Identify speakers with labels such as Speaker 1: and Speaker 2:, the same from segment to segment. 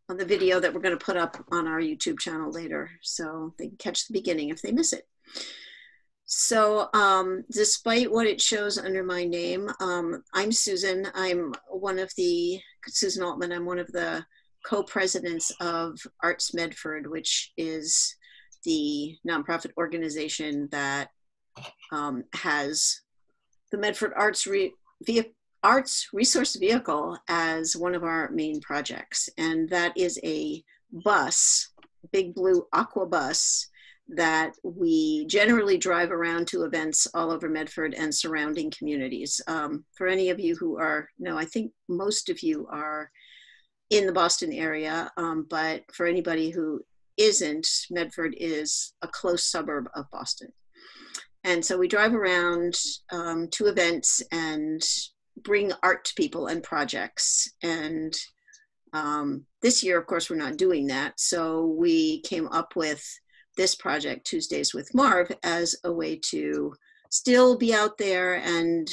Speaker 1: the video that we're going to put up on our YouTube channel later, so they can catch the beginning if they miss it. So despite what it shows under my name, I'm Susan. I'm one of the, Susan Altman, I'm one of the co-presidents of Arts Medford, which is the nonprofit organization that has the Medford Arts Resource Vehicle as one of our main projects. And that is a bus, big blue aqua bus, that we generally drive around to events all over Medford and surrounding communities. For any of you who are, no, I think most of you are in the Boston area, but for anybody who isn't, Medford is a close suburb of Boston. And so we drive around to events and bring art to people and projects. And this year, of course, we're not doing that. So we came up with this project, Tuesdays with Marv, as a way to still be out there and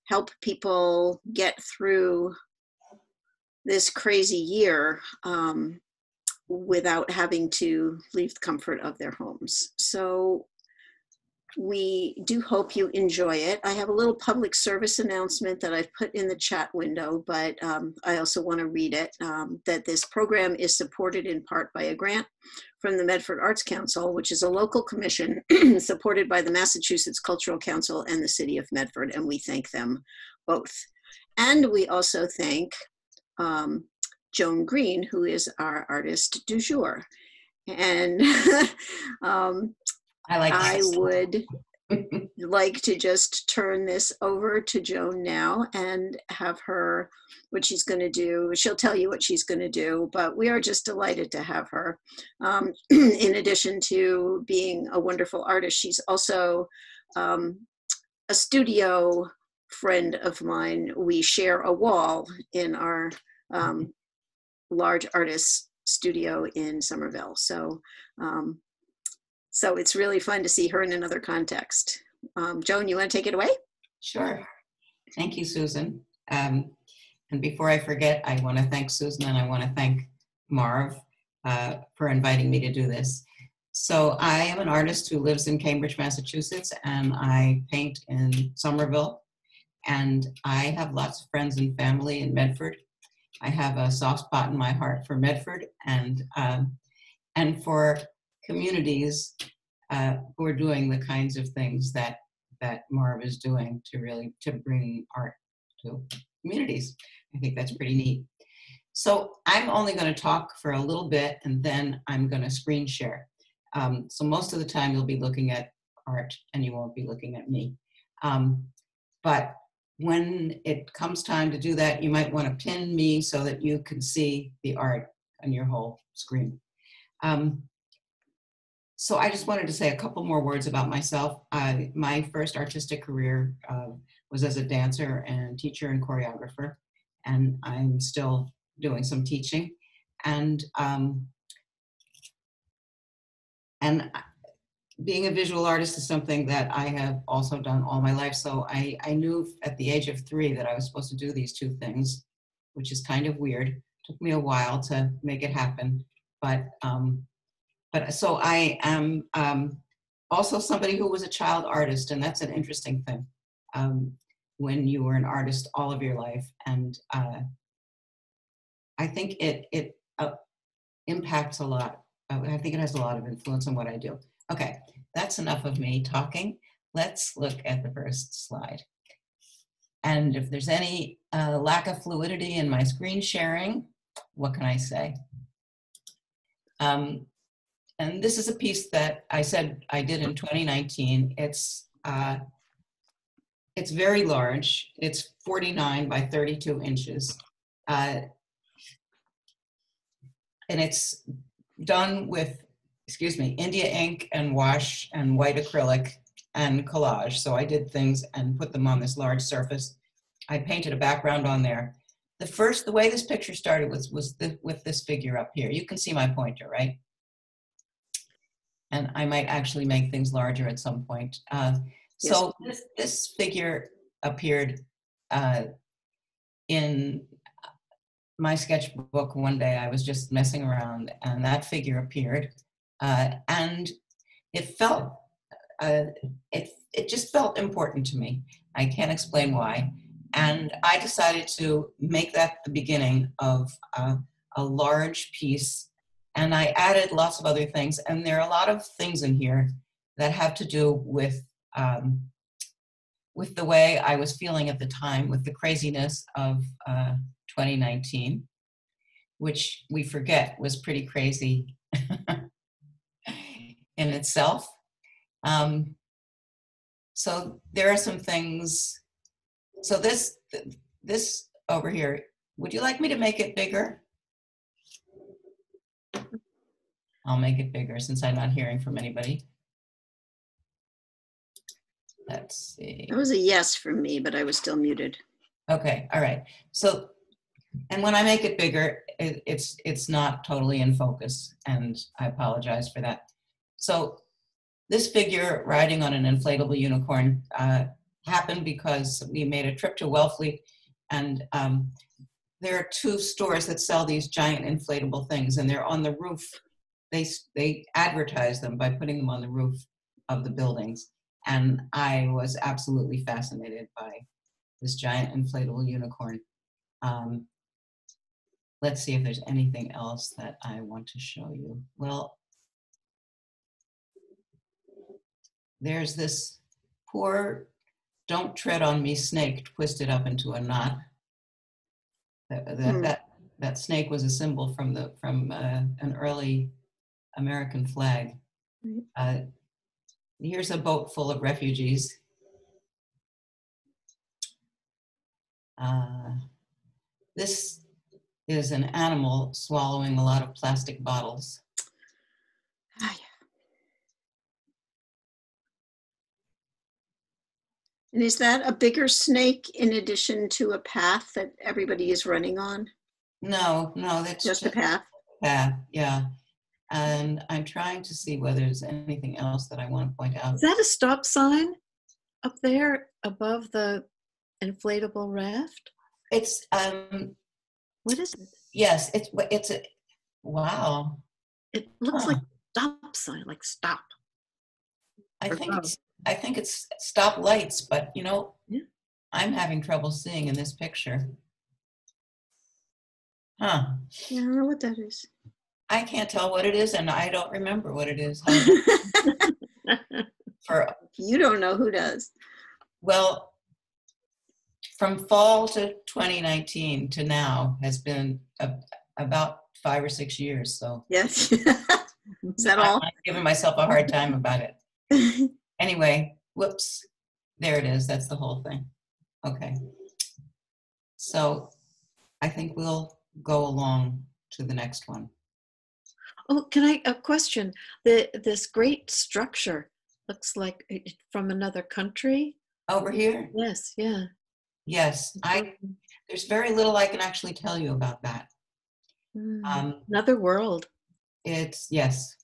Speaker 1: help people get through this crazy year without having to leave the comfort of their homes. So we do hope you enjoy it. I have a little public service announcement that I've put in the chat window, but I also want to read it, that this program is supported in part by a grant from the Medford Arts Council, which is a local commission supported by the Massachusetts Cultural Council and the City of Medford, and we thank them both. And we also thank Joan Green, who is our artist du jour. And I would like to just turn this over to Joan now and have her, what she's going to do. She'll tell you what she's going to do, but we are just delighted to have her. In addition to being a wonderful artist, she's also a studio friend of mine. We share a wall in our large artist studio in Somerville. So it's really fun to see her in another context. Joan, you want to take it away?
Speaker 2: Sure. Thank you, Susan. And before I forget, I want to thank Susan and I want to thank Marv for inviting me to do this. So I am an artist who lives in Cambridge, Massachusetts, and I paint in Somerville. And I have lots of friends and family in Medford. I have a soft spot in my heart for Medford and for communities who are doing the kinds of things that Marv is doing to bring art to communities. I think that's pretty neat. So I'm only going to talk for a little bit and then I'm going to screen share. So most of the time you'll be looking at art and you won't be looking at me. But when it comes time to do that, you might want to pin me so that you can see the art on your whole screen. So I just wanted to say a couple more words about myself. My first artistic career was as a dancer and teacher and choreographer, and I'm still doing some teaching. And being a visual artist is something that I have also done all my life. So I knew at the age of 3 that I was supposed to do these two things, which is kind of weird. It took me a while to make it happen, but so I am also somebody who was a child artist, and that's an interesting thing when you were an artist all of your life. And I think it impacts a lot. I think it has a lot of influence on what I do. Okay, that's enough of me talking. Let's look at the first slide. And if there's any lack of fluidity in my screen sharing, what can I say? And this is a piece that I said I did in 2019. It's very large. It's 49 by 32 inches. And it's done with, India ink and wash and white acrylic and collage. So I did things and put them on this large surface. I painted a background on there. The way this picture started was with this figure up here. You can see my pointer, right? And I might actually make things larger at some point. So this figure appeared in my sketchbook one day. I was just messing around, and that figure appeared, and it felt it just felt important to me. I can't explain why, and I decided to make that the beginning of a large piece. And I added lots of other things, and there are a lot of things in here that have to do with the way I was feeling at the time, with the craziness of 2019, which we forget was pretty crazy in itself. So there are some things. So this over here, would you like me to make it bigger? I'll make it bigger since I'm not hearing from anybody. Let's see.
Speaker 1: That was a yes from me, but I was still muted.
Speaker 2: Okay, all right. So, and when I make it bigger, it's not totally in focus, and I apologize for that. So this figure riding on an inflatable unicorn happened because we made a trip to Wellfleet, and there are 2 stores that sell these giant inflatable things, and they're on the roof. They advertise them by putting them on the roof of the buildings. And I was absolutely fascinated by this giant inflatable unicorn. Let's see if there's anything else that I want to show you. Well, there's this poor "Don't Tread on Me" snake twisted up into a knot. That snake was a symbol from an early American flag. Here's a boat full of refugees. This is an animal swallowing a lot of plastic bottles.
Speaker 1: Ah, yeah. And is that a bigger snake in addition to a path that everybody is running on?
Speaker 2: No, that's
Speaker 1: just a path.
Speaker 2: Path, yeah. And I'm trying to see whether there's anything else that I want to point out.
Speaker 3: Is that a stop sign up there above the inflatable raft?
Speaker 2: It's
Speaker 3: What is it?
Speaker 2: Yes, it's a wow.
Speaker 3: It looks like a stop sign, like stop.
Speaker 2: I think it's stop lights, but you know,
Speaker 3: yeah.
Speaker 2: I'm having trouble seeing in this picture. Huh.
Speaker 1: Yeah, I don't know what that is.
Speaker 2: I can't tell what it is, and I don't remember what it is.
Speaker 1: You don't know, who does?
Speaker 2: Well, from fall to 2019 to now has been about 5 or 6 years. So
Speaker 1: yes, is that all?
Speaker 2: I'm giving myself a hard time about it. Anyway, whoops, there it is. That's the whole thing. Okay. So I think we'll go along to the next one.
Speaker 3: Oh, a question? This great structure looks like it from another country.
Speaker 2: Over here?
Speaker 3: Yes, yeah.
Speaker 2: Yes, there's very little I can actually tell you about that.
Speaker 3: Another world.
Speaker 2: It's, yes.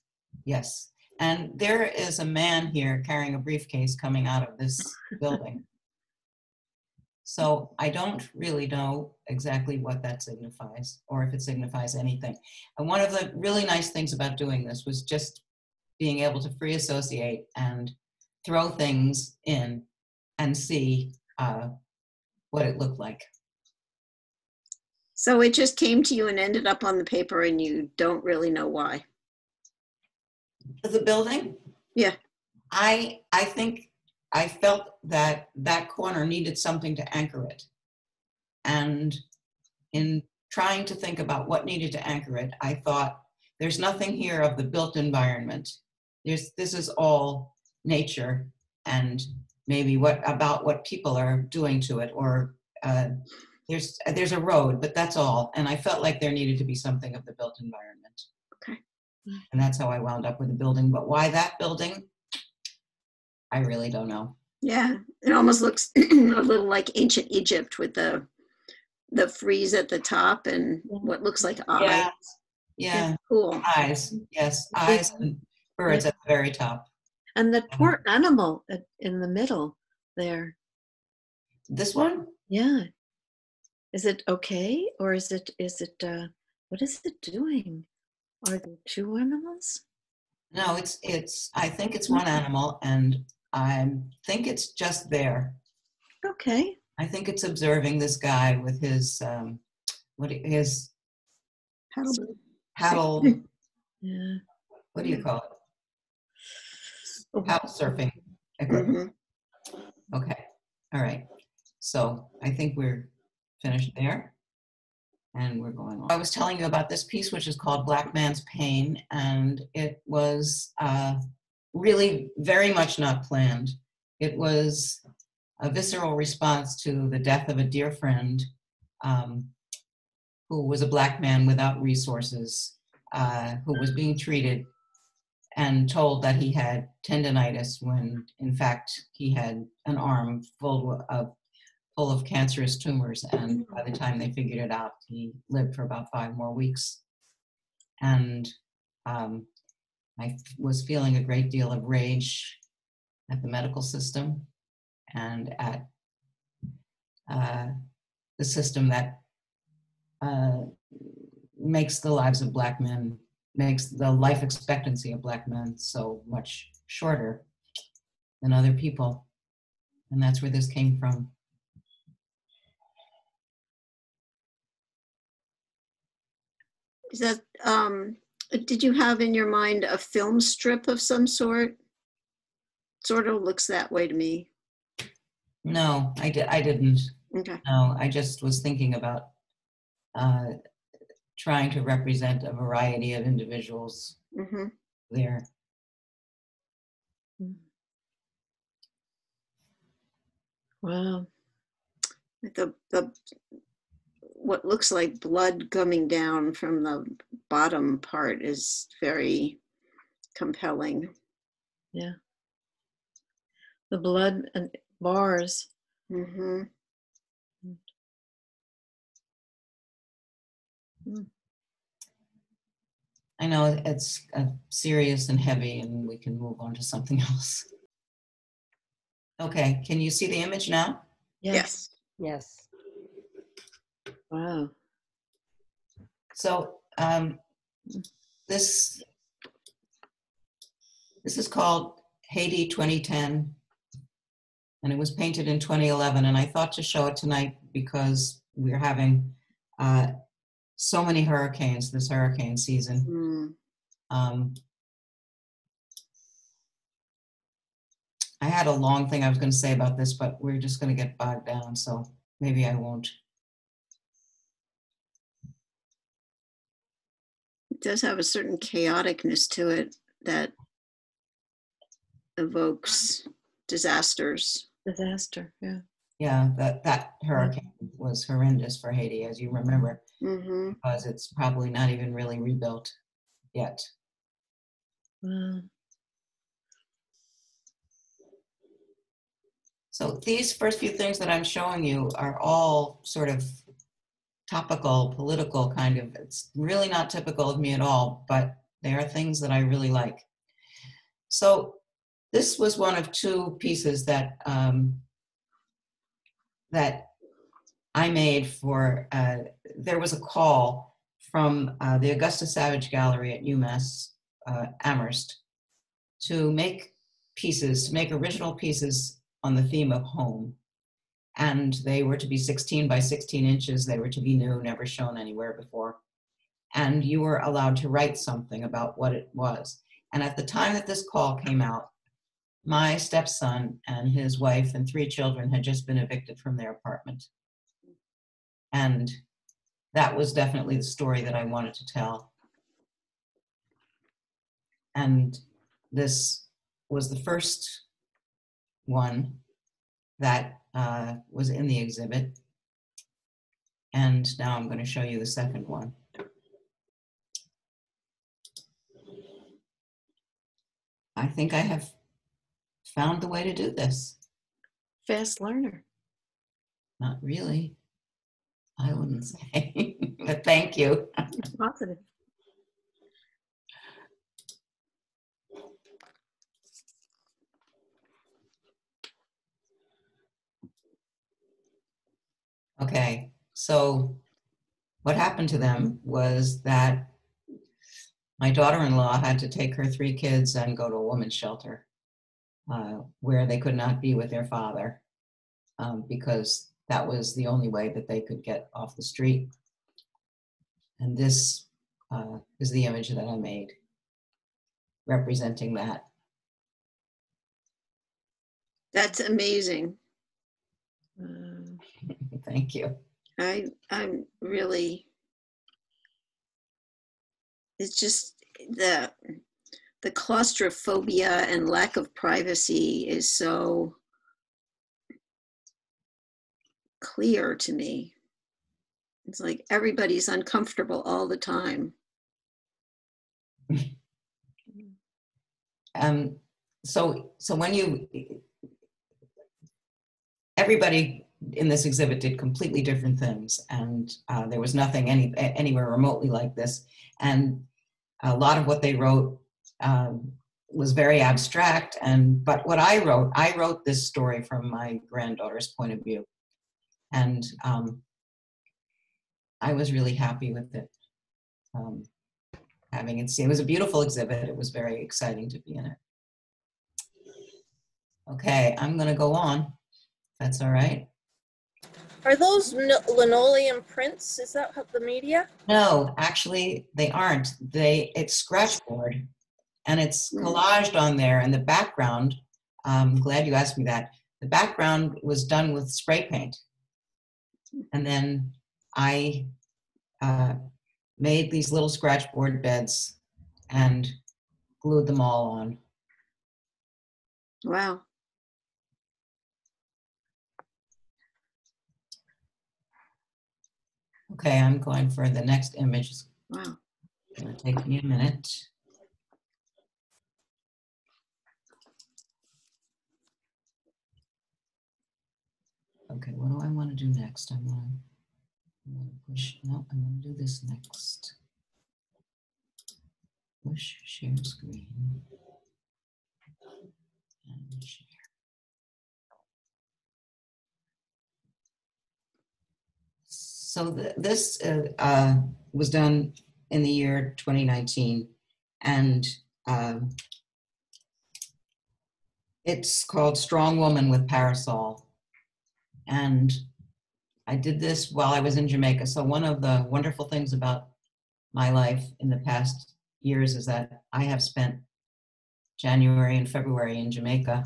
Speaker 2: And there is a man here carrying a briefcase coming out of this building. So I don't really know exactly what that signifies, or if it signifies anything. And one of the really nice things about doing this was just being able to free associate and throw things in and see what it looked like.
Speaker 1: So it just came to you and ended up on the paper, and you don't really know why.
Speaker 2: The building?
Speaker 1: Yeah.
Speaker 2: I think I felt that corner needed something to anchor it. And in trying to think about what needed to anchor it, I thought, there's nothing here of the built environment. This is all nature, and maybe what people are doing to it, or there's a road, but that's all. And I felt like there needed to be something of the built environment.
Speaker 1: Okay.
Speaker 2: And that's how I wound up with the building. But why that building? I really don't know.
Speaker 1: Yeah, it almost looks a little like ancient Egypt with the frieze at the top and what looks like eyes.
Speaker 2: Yeah.
Speaker 1: Cool.
Speaker 2: Eyes, yes, eyes and birds at the very top.
Speaker 3: And the poor animal in the middle there.
Speaker 2: This one?
Speaker 3: Yeah. Is it okay, or is it what is it doing? Are there two animals?
Speaker 2: No, I think it's one animal, and I think it's just there.
Speaker 3: Okay.
Speaker 2: I think it's observing this guy with his, his
Speaker 1: Paddle.
Speaker 2: paddle,
Speaker 3: Yeah.
Speaker 2: what do you call it?
Speaker 3: Oh,
Speaker 2: Paddle surfing equipment.
Speaker 1: Mhm.
Speaker 2: Okay, all right. So I think we're finished there, and we're going on. I was telling you about this piece, which is called Black Man's Pain, and it was really very much not planned. It was a visceral response to the death of a dear friend who was a Black man without resources, who was being treated and told that he had tendonitis when in fact he had an arm full of cancerous tumors, and by the time they figured it out, he lived for about 5 more weeks. And I was feeling a great deal of rage at the medical system and at the system that makes the lives of Black men, makes the life expectancy of Black men so much shorter than other people. And that's where this came from.
Speaker 1: Is that, did you have in your mind a film strip of some sort? Sort of looks that way to me.
Speaker 2: No, I didn't.
Speaker 1: Okay.
Speaker 2: No, I just was thinking about trying to represent a variety of individuals
Speaker 1: Mm-hmm.
Speaker 2: there.
Speaker 3: wow.
Speaker 1: The what looks like blood coming down from the bottom part is very compelling.
Speaker 3: Yeah. The blood and bars.
Speaker 1: Mm-hmm.
Speaker 3: Mm.
Speaker 2: I know it's serious and heavy, and we can move on to something else. Okay, can you see the image now?
Speaker 3: Yes.
Speaker 4: Yes.
Speaker 3: Wow.
Speaker 2: So this is called Haiti 2010, and it was painted in 2011. And I thought to show it tonight because we're having so many hurricanes this hurricane season.
Speaker 1: Mm.
Speaker 2: I had a long thing I was going to say about this, but we're just going to get bogged down, so maybe I won't.
Speaker 1: It does have a certain chaoticness to it that evokes disasters.
Speaker 3: Disaster. Yeah.
Speaker 2: Yeah, that hurricane was horrendous for Haiti, as you remember,
Speaker 1: Mm-hmm.
Speaker 2: because it's probably not even really rebuilt yet.
Speaker 3: Wow.
Speaker 2: So these first few things that I'm showing you are all sort of topical, political kind of. It's really not typical of me at all, but they are things that I really like. So this was one of 2 pieces that that I made for, there was a call from the Augusta Savage Gallery at UMass Amherst to make pieces, to make original pieces on the theme of home. And they were to be 16 by 16 inches. They were to be new, never shown anywhere before. And you were allowed to write something about what it was. And at the time that this call came out, my stepson and his wife and 3 children had just been evicted from their apartment. And that was definitely the story that I wanted to tell. And this was the first one that was in the exhibit. And now I'm going to show you the second one. I think I have found the way to do this.
Speaker 3: Fast learner.
Speaker 2: Not really, I wouldn't say, but thank you.
Speaker 3: Positive.
Speaker 2: Okay, So what happened to them was that my daughter-in-law had to take her 3 kids and go to a women's shelter where they could not be with their father because that was the only way that they could get off the street. And this is the image that I made representing that.
Speaker 1: That's amazing.
Speaker 2: Thank you.
Speaker 1: I'm really, it's just the claustrophobia and lack of privacy is so clear to me. It's like everybody's uncomfortable all the time.
Speaker 2: So when everybody in this exhibit did completely different things, and there was nothing anywhere remotely like this. And a lot of what they wrote was very abstract. But what I wrote this story from my granddaughter's point of view, and I was really happy with it. Having it seen, it was a beautiful exhibit. It was very exciting to be in it. Okay, I'm going to go on. That's all right.
Speaker 4: Are those linoleum prints? Is that the media?
Speaker 2: No, actually, they aren't. It's scratchboard, and it's collaged on there. And the background, I'm glad you asked me that. The background was done with spray paint. And then I made these little scratchboard beds and glued them all on.
Speaker 1: Wow.
Speaker 2: Okay, I'm going for the next image.
Speaker 1: Wow.
Speaker 2: It's going to take me a minute. Okay, what do I want to do next? I'm going to push, no, I'm going to do this next. Push, share screen, and share. So this was done in the year 2019, and it's called Strong Woman with Parasol. And I did this while I was in Jamaica. So one of the wonderful things about my life in the past years is that I have spent January and February in Jamaica.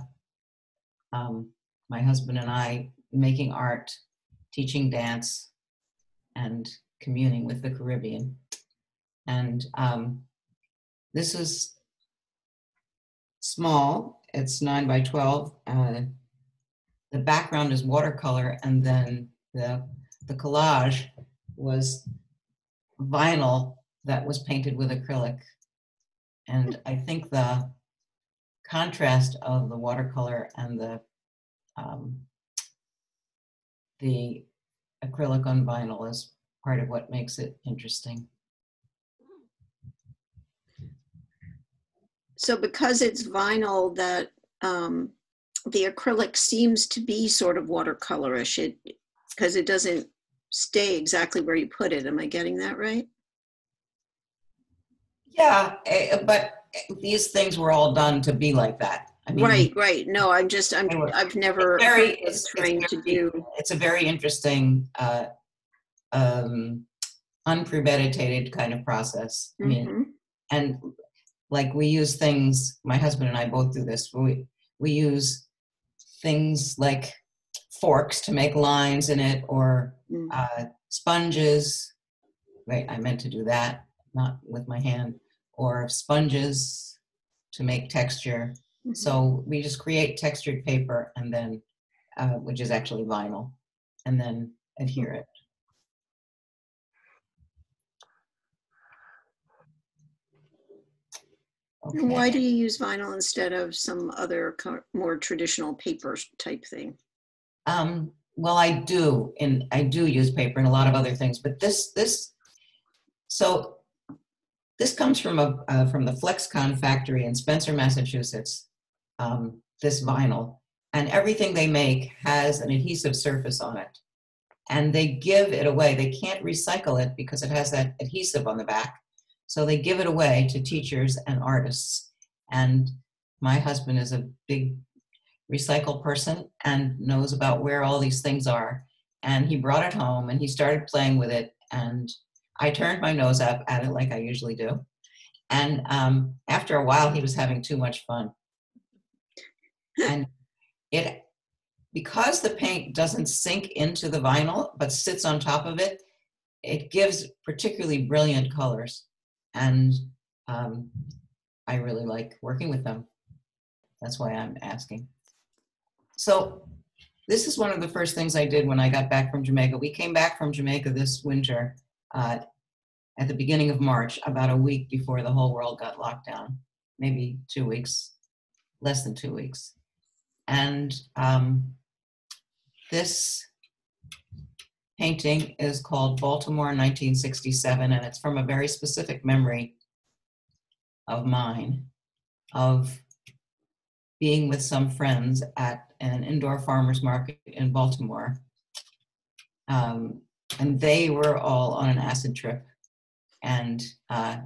Speaker 2: My husband and I making art, teaching dance, and communing with the Caribbean. And this is small. It's 9 by 12. The background is watercolor, and then the collage was vinyl that was painted with acrylic. And I think the contrast of the watercolor and the acrylic on vinyl is part of what makes it interesting.
Speaker 1: So because it's vinyl, that the acrylic seems to be sort of watercolorish, because it doesn't stay exactly where you put it. Am I getting that right?
Speaker 2: Yeah, but these things were all done to be like that. I mean,
Speaker 1: right. No, I've never
Speaker 2: it's a very interesting, unpremeditated kind of process. I mean, and like we use things, my husband and I both do this, we use things like forks to make lines in it, or sponges. Wait, I meant to do that, not with my hand. Or sponges to make texture. So we just create textured paper, and then, which is actually vinyl, and then adhere it. Okay.
Speaker 1: Why do you use vinyl instead of some other more traditional paper type thing?
Speaker 2: Well, I do use paper and a lot of other things, but this comes from the Flexcon factory in Spencer, Massachusetts. This vinyl, and everything they make has an adhesive surface on it, and they give it away. They can't recycle it because it has that adhesive on the back. So they give it away to teachers and artists. And my husband is a big recycle person and knows about where all these things are. And he brought it home and he started playing with it. And I turned my nose up at it like I usually do. And after a while, he was having too much fun. And because the paint doesn't sink into the vinyl, but sits on top of it, it gives particularly brilliant colors. And I really like working with them. That's why I'm asking. So this is one of the first things I did when I got back from Jamaica. We came back from Jamaica this winter at the beginning of March, about a week before the whole world got locked down, maybe 2 weeks, less than 2 weeks. And this painting is called Baltimore 1967, and it's from a very specific memory of mine of being with some friends at an indoor farmers market in Baltimore. And they were all on an acid trip. And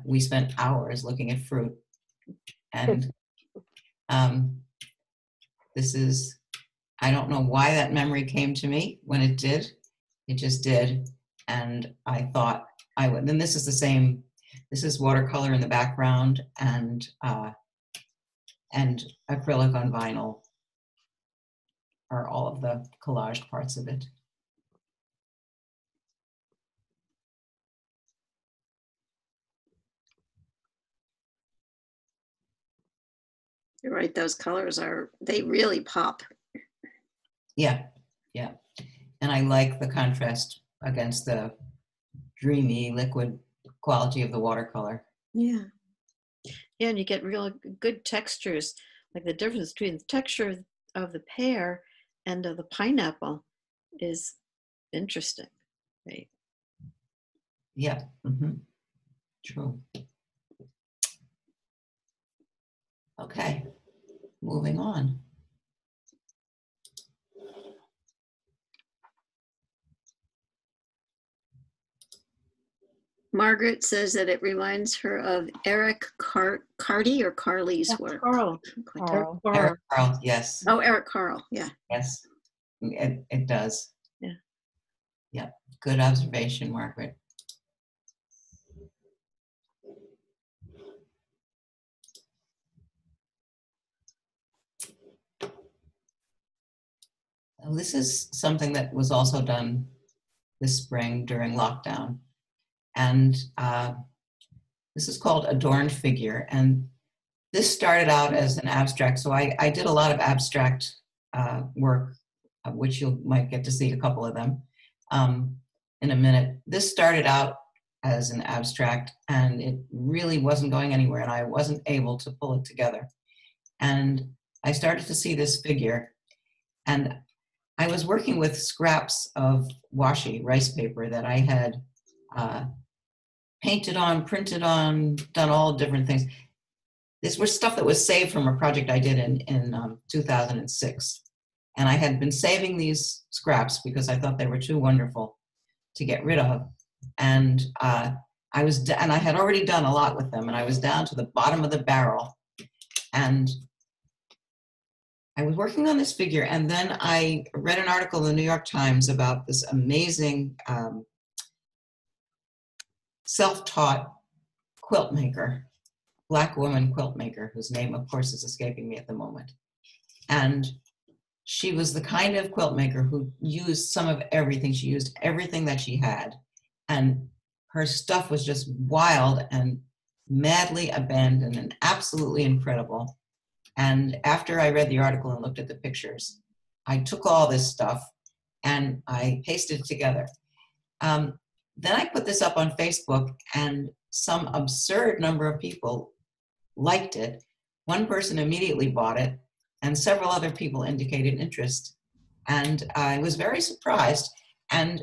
Speaker 2: we spent hours looking at fruit. And this is, I don't know why that memory came to me when it did. It just did. And I thought I would. And this is the same, this is watercolor in the background and acrylic on vinyl are all of the collaged parts of it.
Speaker 1: You're right, those colors they really pop.
Speaker 2: Yeah, yeah. And I like the contrast against the dreamy liquid quality of the watercolor.
Speaker 1: Yeah.
Speaker 3: Yeah, and you get real good textures, like the difference between the texture of the pear and of the pineapple is interesting, right?
Speaker 2: Yeah, mm-hmm. True. Okay, moving on.
Speaker 1: Margaret says that it reminds her of Eric Carty or Carly's work.
Speaker 3: Carl.
Speaker 2: Eric Carle, yes.
Speaker 1: Oh, Eric Carle, yeah.
Speaker 2: Yes, it does.
Speaker 3: Yeah.
Speaker 2: Yeah, good observation, Margaret. This is something that was also done this spring during lockdown. And this is called Adorned Figure. And this started out as an abstract. So I did a lot of abstract work, of which you might get to see a couple of them in a minute. This started out as an abstract and it really wasn't going anywhere and I wasn't able to pull it together. And I started to see this figure and I was working with scraps of washi, rice paper, that I had painted on, printed on, done all different things. This was stuff that was saved from a project I did in 2006. And I had been saving these scraps because I thought they were too wonderful to get rid of. And I had already done a lot with them, and I was down to the bottom of the barrel. And I was working on this figure, and then I read an article in the New York Times about this amazing self-taught quilt maker, Black woman quilt maker, whose name, of course, is escaping me at the moment. And she was the kind of quilt maker who used some of everything. She used everything that she had. And her stuff was just wild and madly abandoned and absolutely incredible. And after I read the article and looked at the pictures, I took all this stuff and I pasted it together. Then I put this up on Facebook and some absurd number of people liked it. One person immediately bought it and several other people indicated interest. And I was very surprised. And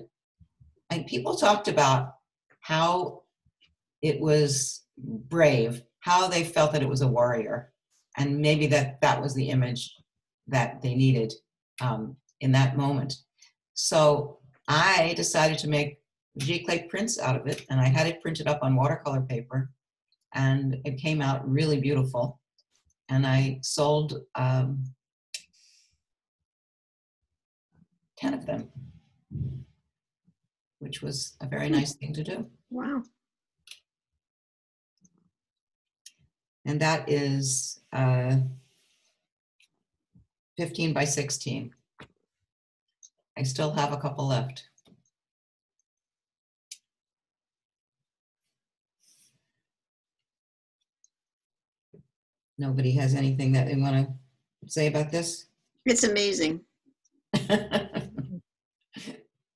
Speaker 2: people talked about how it was brave, how they felt that it was a warrior. And maybe that was the image that they needed in that moment. So I decided to make giclée prints out of it, and I had it printed up on watercolor paper, and it came out really beautiful. And I sold 10 of them, which was a very nice thing to do.
Speaker 1: Wow.
Speaker 2: And that is 15 by 16. I still have a couple left. Nobody has anything that they want to say about this?
Speaker 1: It's amazing.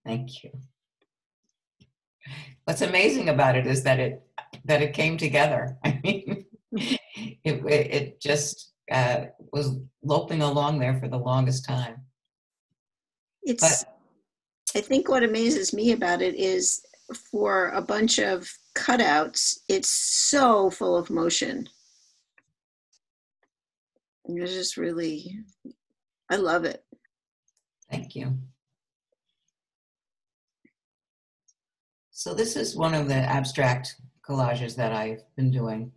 Speaker 2: Thank you. What's amazing about it is that it came together. I mean, it just was loping along there for the longest time.
Speaker 1: It's, I think what amazes me about it is for a bunch of cutouts, it's so full of motion. It's just really, I love it.
Speaker 2: Thank you. So this is one of the abstract collages that I've been doing.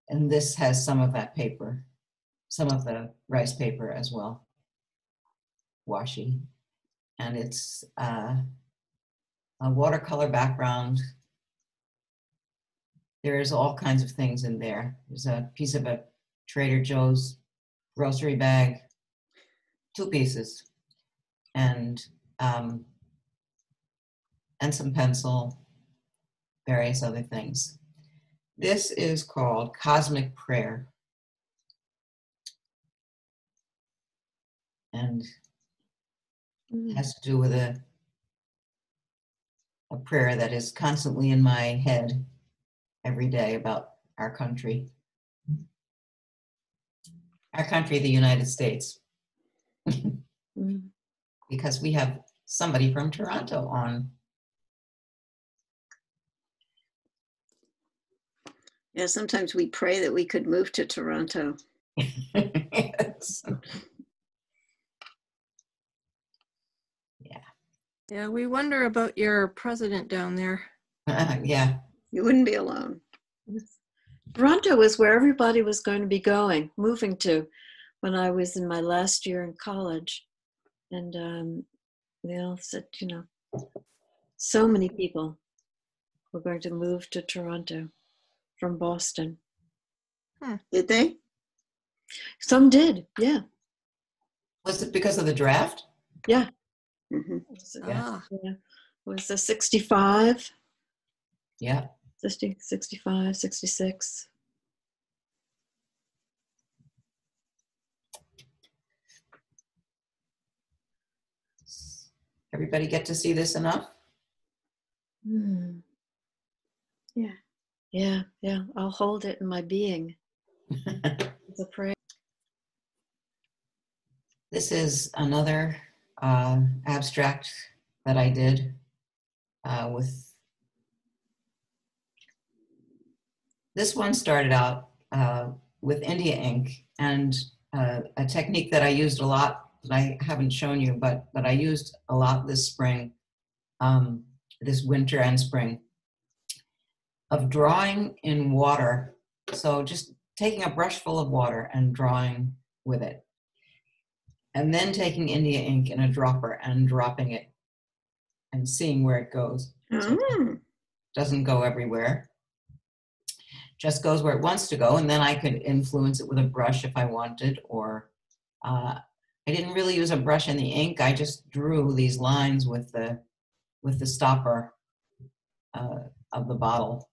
Speaker 2: And this has some of that paper, some of the rice paper as well, washi. And it's a watercolor background. There's all kinds of things in there. There's a piece of a Trader Joe's grocery bag, 2 pieces, and some pencil, various other things. This is called Cosmic Prayer. And it has to do with a prayer that is constantly in my head every day about our country. Our country, the United States. Because we have somebody from Toronto on.
Speaker 1: Yeah, sometimes we pray that we could move to Toronto.
Speaker 2: Yes.
Speaker 4: Yeah, we wonder about your president down there.
Speaker 2: Yeah.
Speaker 1: You wouldn't be alone.
Speaker 3: Toronto was where everybody was going to be going, moving to, when I was in my last year in college. And they all said, you know, so many people were going to move to Toronto from Boston.
Speaker 1: Did they?
Speaker 3: Some did, yeah.
Speaker 2: Was it because of the draft?
Speaker 3: Yeah.
Speaker 1: Mm-hmm.
Speaker 2: Yeah.
Speaker 3: Yeah. It was the 65.
Speaker 2: Yeah.
Speaker 3: 60, 65, 66.
Speaker 2: Everybody get to see this enough?
Speaker 1: Yeah.
Speaker 3: Yeah, yeah. I'll hold it in my being. It's a prayer.
Speaker 2: This is another abstract that I did with. This one started out with India ink, and a technique that I used a lot that I haven't shown you, but that I used a lot this spring, this winter and spring, of drawing in water. So just taking a brush full of water and drawing with it. And then taking India ink in a dropper and dropping it and seeing where it goes. So it doesn't go everywhere. Just goes where it wants to go, and then I could influence it with a brush if I wanted, or I didn't really use a brush in the ink. I just drew these lines with the stopper of the bottle.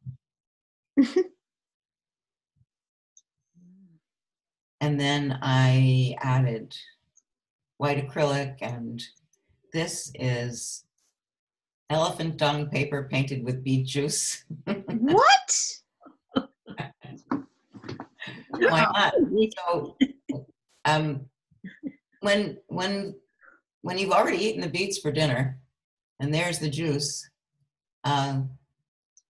Speaker 2: And then I added white acrylic, and this is elephant dung paper painted with beet juice.
Speaker 1: What?
Speaker 2: Why not? So, when you've already eaten the beets for dinner, and there's the juice.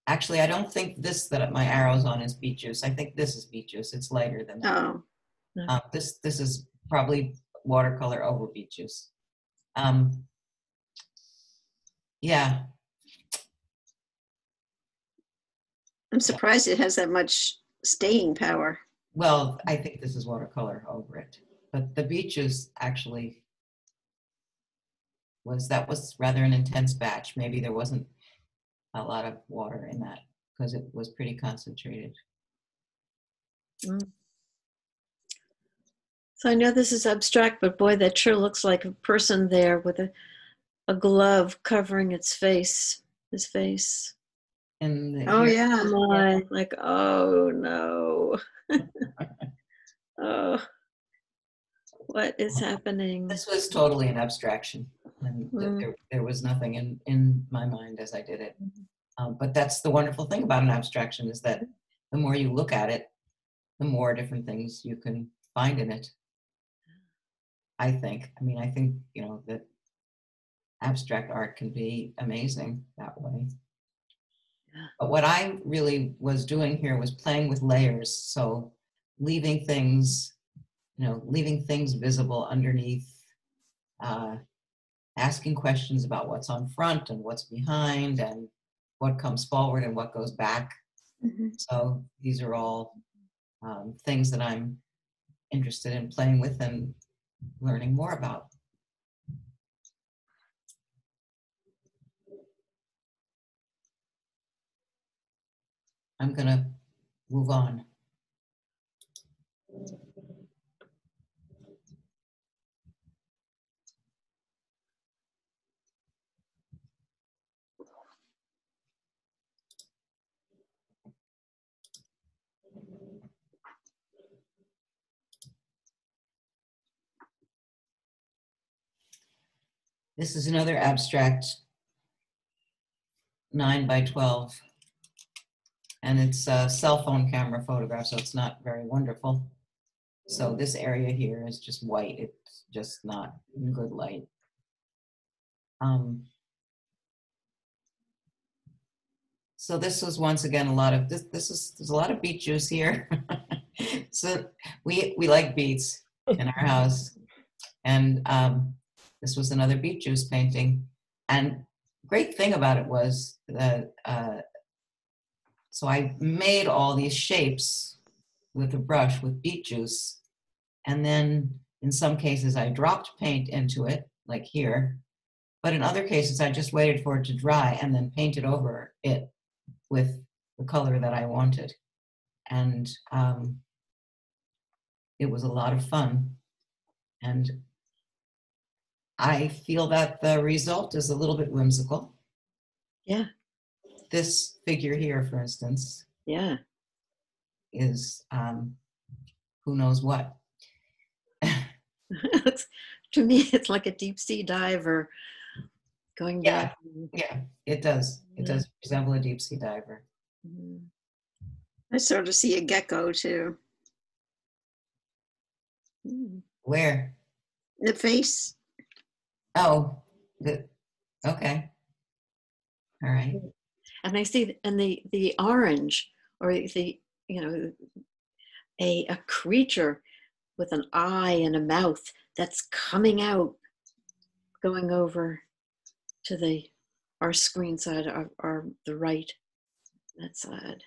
Speaker 2: Actually, I don't think this that my arrow's on is beet juice. I think this is beet juice. It's lighter than that.
Speaker 1: Oh.
Speaker 2: This is probably watercolor over beet juice. Yeah.
Speaker 1: I'm surprised it has that much staying power.
Speaker 2: Well, I think this is watercolor over it. But the beaches actually that was rather an intense batch. Maybe there wasn't a lot of water in that because it was pretty concentrated.
Speaker 3: Mm. So I know this is abstract, but boy, that sure looks like a person there with a glove covering its face, his face.
Speaker 2: And
Speaker 1: Oh,
Speaker 2: here,
Speaker 1: yeah.
Speaker 3: Oh my, like, oh no. Oh, what is happening?
Speaker 2: this was totally an abstraction. And
Speaker 3: Mm.
Speaker 2: there was nothing in my mind as I did it. But that's the wonderful thing about an abstraction is that the more you look at it, the more different things you can find in it. I think. I mean, I think, you know, that abstract art can be amazing that way.
Speaker 3: Yeah.
Speaker 2: But what I really was doing here was playing with layers. So leaving things, you know, leaving things visible underneath, asking questions about what's on front and what's behind and what comes forward and what goes back.
Speaker 1: Mhm.
Speaker 2: So these are all things that I'm interested in playing with and learning more about. I'm going to move on. This is another abstract 9 by 12. And it's a cell phone camera photograph, so it's not very wonderful. So this area here is just white. It's just not in good light. So this was once again a lot of there's a lot of beet juice here. So we like beets in our house, and this was another beet juice painting. And great thing about it was that so I made all these shapes with a brush with beet juice, and then in some cases I dropped paint into it, like here, but in other cases I just waited for it to dry and then painted over it with the color that I wanted. And it was a lot of fun. And I feel that the result is a little bit whimsical.
Speaker 3: Yeah,
Speaker 2: This figure here, for instance,
Speaker 3: yeah.
Speaker 2: is who knows what.
Speaker 3: To me, it's like a deep sea diver going
Speaker 2: Yeah,
Speaker 3: down.
Speaker 2: yeah, it does. It does resemble a deep sea diver.
Speaker 3: Mhm.
Speaker 1: I sort of see a gecko too.
Speaker 3: Mm.
Speaker 2: Where?
Speaker 1: The face.
Speaker 2: Oh, good. Okay. All right.
Speaker 3: And I see, and the orange, or the, you know, a creature with an eye and a mouth that's coming out, going over to our screen side, our the right, that side.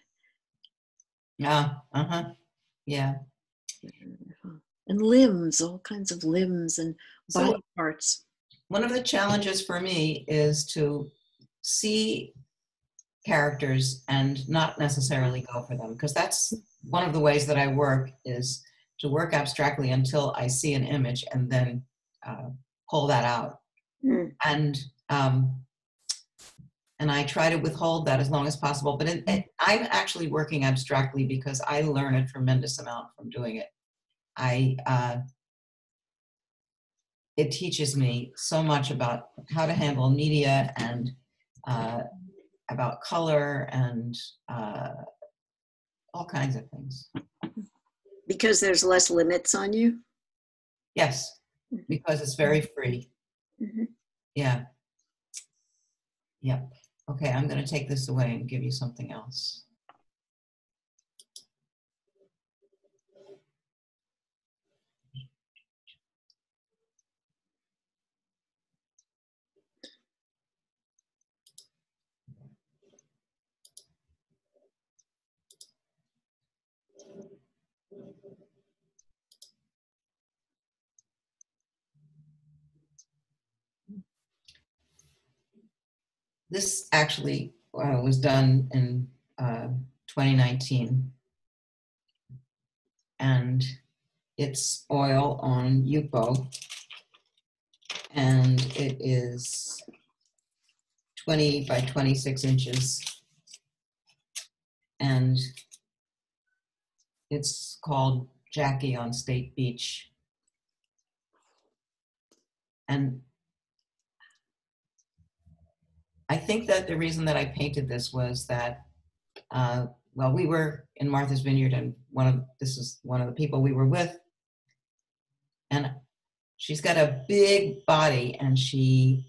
Speaker 2: Uh-huh. Yeah.
Speaker 3: And limbs, all kinds of limbs and
Speaker 2: So
Speaker 3: body parts.
Speaker 2: one of the challenges for me is to see characters and not necessarily go for them, because that's one of the ways that I work, is to work abstractly until I see an image and then pull that out.
Speaker 1: Mm.
Speaker 2: And I try to withhold that as long as possible. But I'm actually working abstractly because I learn a tremendous amount from doing it. It teaches me so much about how to handle media and about color and all kinds of things.
Speaker 1: Because there's less limits on you.
Speaker 2: Yes, because it's very free.
Speaker 1: Mm-hmm.
Speaker 2: Yeah. Yep. Okay, I'm going to take this away and give you something else. This actually was done in 2019, and it's oil on Yupo, and it is 20 by 26 inches, and it's called Jackie on State Beach. And I think that the reason that I painted this was that, well, we were in Martha's Vineyard, and this is one of the people we were with, and she's got a big body, and she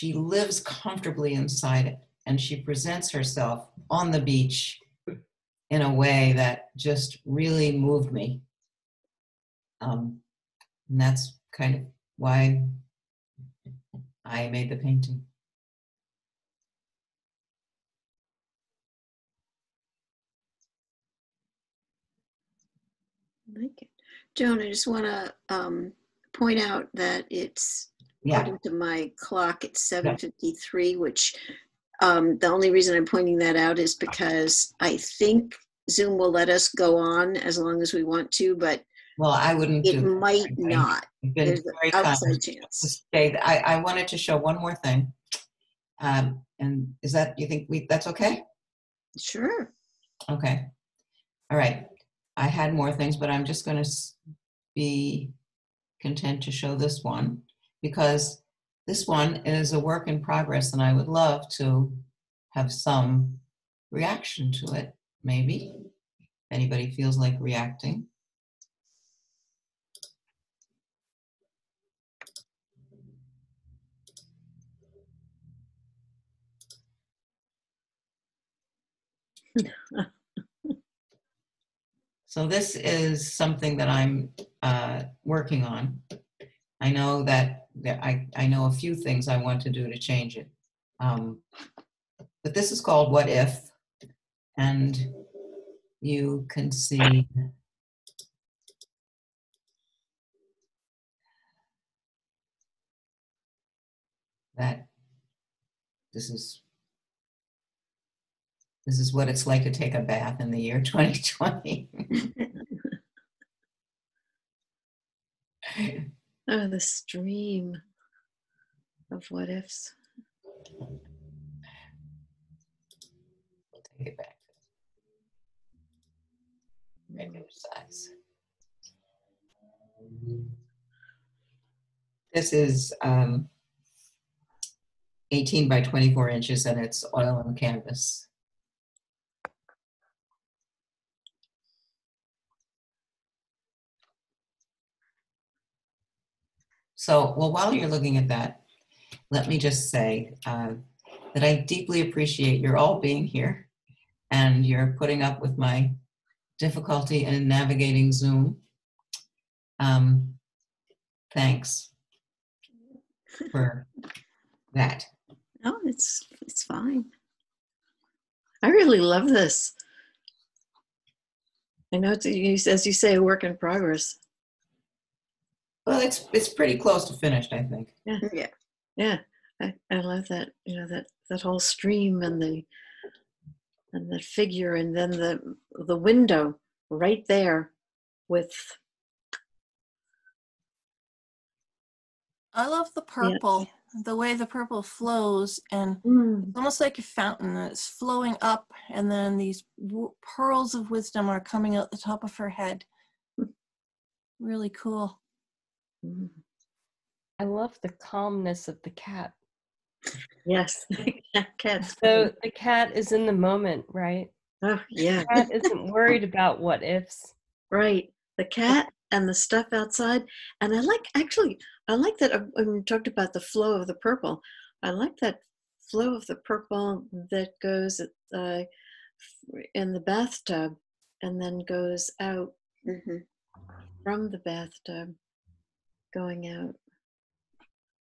Speaker 2: lives comfortably inside it, and she presents herself on the beach in a way that just really moved me. And that's kind of why I made the painting.
Speaker 1: I like it. Joan, I just want to point out that it's, according to my clock, it's 7:53, which the only reason I'm pointing that out is because I think Zoom will let us go on as long as we want to, but
Speaker 2: well, I wouldn't.
Speaker 1: It might not.
Speaker 2: There's an outside chance. I wanted to show one more thing, and is that, you think that's okay?
Speaker 1: Sure.
Speaker 2: Okay. All right. I had more things, but I'm just going to be content to show this one, because this one is a work in progress, and I would love to have some reaction to it, maybe, if anybody feels like reacting. So this is something that I'm working on. I know that I know a few things I want to do to change it. But this is called What If? And you can see that this is what it's like to take a bath in the year 2020.
Speaker 3: Oh, the stream of what ifs.
Speaker 2: Take it back. Regular size. This is 18 by 24 inches, and it's oil on canvas. So, well, while you're looking at that, let me just say that I deeply appreciate your all being here, and you're putting up with my difficulty in navigating Zoom. Thanks for that.
Speaker 3: No, it's fine. I really love this. I know it's, as you say, a work in progress.
Speaker 2: Well, it's pretty close to finished, I think.
Speaker 3: Yeah, yeah, yeah. I love that. You know, that whole stream and that figure, and then the window right there with.
Speaker 4: I love the purple, the way the purple flows, and it's almost like a fountain. It's flowing up, and then these pearls of wisdom are coming out the top of her head. Really cool.
Speaker 5: I love the calmness of the cat.
Speaker 3: Yes, cat's
Speaker 5: so the cat is in the moment, right?
Speaker 3: Oh, yeah.
Speaker 5: The cat isn't worried about what ifs.
Speaker 3: Right. The cat and the stuff outside. And I like that when we talked about the flow of the purple, I like that flow of the purple that goes in the bathtub and then goes out from the bathtub, going out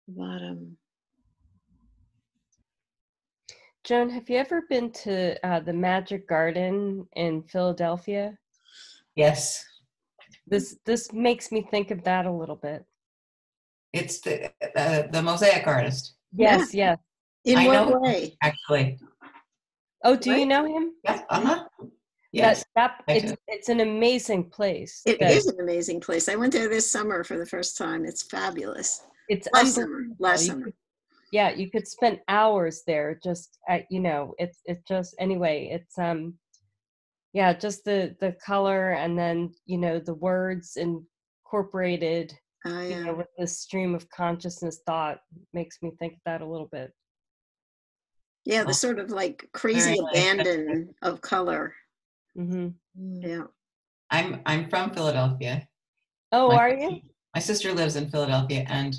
Speaker 3: the bottom.
Speaker 5: Joan, have you ever been to the Magic Garden in Philadelphia?
Speaker 2: Yes.
Speaker 5: This makes me think of that a little bit.
Speaker 2: It's the mosaic artist.
Speaker 5: Yes, yes.
Speaker 1: In
Speaker 2: I
Speaker 1: what
Speaker 2: know,
Speaker 1: way?
Speaker 2: actually.
Speaker 5: Oh, do you
Speaker 1: What?
Speaker 5: know him?
Speaker 2: Yeah, yes, I do.
Speaker 5: It's an amazing place.
Speaker 1: It is an amazing place. I went there this summer for the first time. It's fabulous.
Speaker 5: It's
Speaker 1: Last summer.
Speaker 5: unbelievable.
Speaker 1: Last summer.
Speaker 5: Yeah, you could spend hours there just at, it's just anyway, it's yeah, just the color, and then the words incorporated
Speaker 1: Yeah.
Speaker 5: with the stream of consciousness thought makes me think of that a little bit.
Speaker 1: Yeah, the sort of like crazy
Speaker 2: Very nice.
Speaker 1: abandon of color.
Speaker 5: Mm-hmm.
Speaker 1: Yeah.
Speaker 2: I'm from Philadelphia.
Speaker 5: Oh,
Speaker 2: My-
Speaker 5: are you?
Speaker 2: My sister lives in Philadelphia, and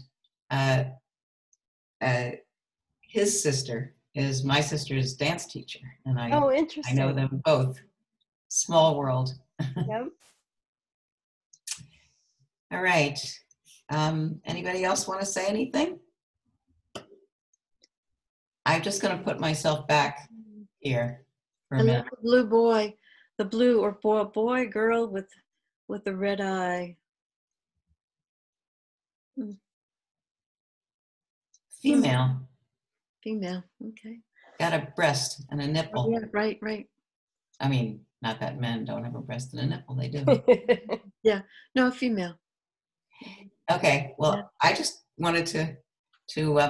Speaker 2: his sister is my sister's dance teacher, and I
Speaker 5: Oh,
Speaker 2: I
Speaker 5: interesting.
Speaker 2: know them both. Small world.
Speaker 5: Yep.
Speaker 2: All right. Anybody else want to say anything? I'm just going to put myself back here for
Speaker 3: I
Speaker 2: a
Speaker 3: love
Speaker 2: minute.
Speaker 3: the blue boy, the blue or boy, girl with the red eye.
Speaker 2: Female.
Speaker 3: Female. Okay.
Speaker 2: Got a breast and a nipple.
Speaker 3: Oh, yeah, right.
Speaker 2: I mean, not that men don't have a breast and a nipple. They do.
Speaker 3: Yeah. No, female.
Speaker 2: Okay. Well, I just wanted to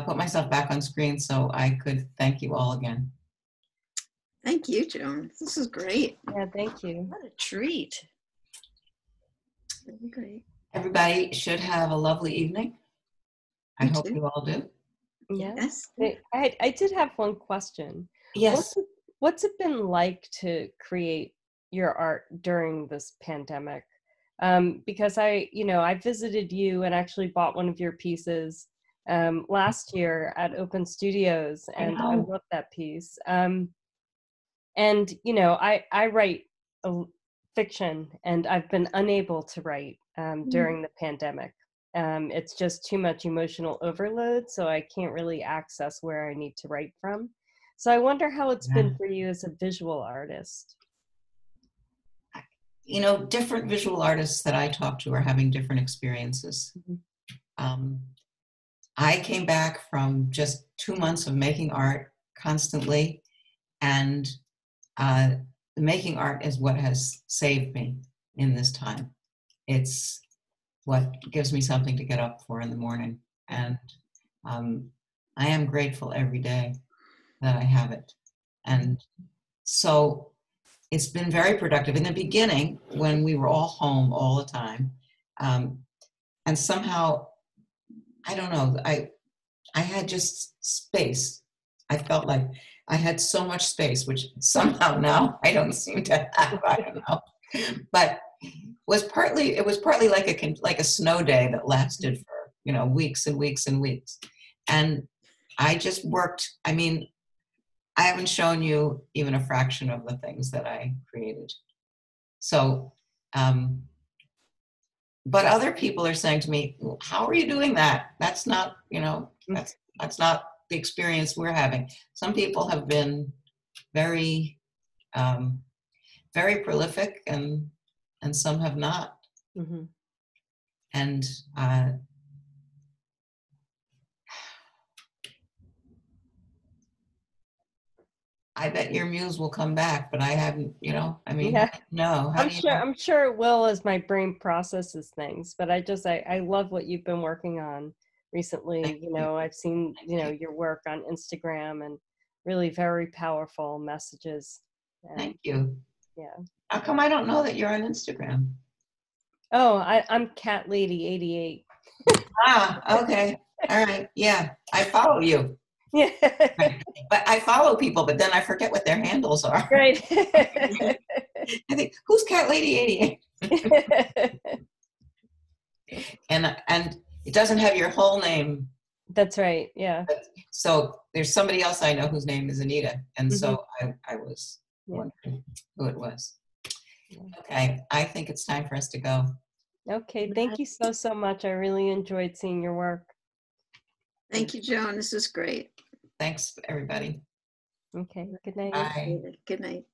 Speaker 2: put myself back on screen so I could thank you all again.
Speaker 1: Thank you, Joan. This is great.
Speaker 5: Yeah, thank you.
Speaker 3: What a treat.
Speaker 1: Really great.
Speaker 2: Everybody should have a lovely evening. I
Speaker 1: You
Speaker 2: hope
Speaker 1: too.
Speaker 2: you all do.
Speaker 5: Yeah.
Speaker 1: Yes.
Speaker 5: I did have one question.
Speaker 2: Yes.
Speaker 5: What's it been like to create your art during this pandemic? Because I visited you and actually bought one of your pieces last year at Open Studios, and I love that piece. And I write fiction, and I've been unable to write during the pandemic. It's just too much emotional overload, so I can't really access where I need to write from. So I wonder how it's been for you as a visual artist.
Speaker 2: Different visual artists that I talk to are having different experiences.
Speaker 5: Mm-hmm.
Speaker 2: I came back from just 2 months of making art constantly, and making art is what has saved me in this time. It's what gives me something to get up for in the morning, and I am grateful every day that I have it. And so it's been very productive. In the beginning, when we were all home all the time, and somehow, I don't know, I had just space. I felt like I had so much space, which somehow now I don't seem to have. I don't know, but it was partly like a snow day that lasted for weeks and weeks and weeks, and I just worked. I mean, I haven't shown you even a fraction of the things that I created. So, but other people are saying to me, how are you doing that? That's not, that's not the experience we're having. Some people have been very, very prolific, and some have not.
Speaker 5: Mm-hmm.
Speaker 2: And I bet your muse will come back, but I haven't, I mean,
Speaker 5: Yeah.
Speaker 2: no.
Speaker 5: I'm sure it will as my brain processes things, but I love what you've been working on recently. I've seen, your work on Instagram, and really very powerful messages.
Speaker 2: Thank you.
Speaker 5: Yeah.
Speaker 2: How come I don't know that you're on Instagram?
Speaker 5: Oh, I'm Cat Lady 88.
Speaker 2: Okay. All right. Yeah, I follow you.
Speaker 5: Yeah.
Speaker 2: Right. But I follow people, but then I forget what their handles are.
Speaker 5: Right.
Speaker 2: I think, who's Cat Lady 88? And it doesn't have your whole name.
Speaker 5: That's right. Yeah.
Speaker 2: So there's somebody else I know whose name is Anita, and so I was wondering who it was. Okay, I think it's time for us to go.
Speaker 5: Okay, thank you so much. I really enjoyed seeing your work.
Speaker 1: Thank you, Joan. This is great.
Speaker 2: Thanks, everybody.
Speaker 5: Okay, good night.
Speaker 2: Bye.
Speaker 1: Good night.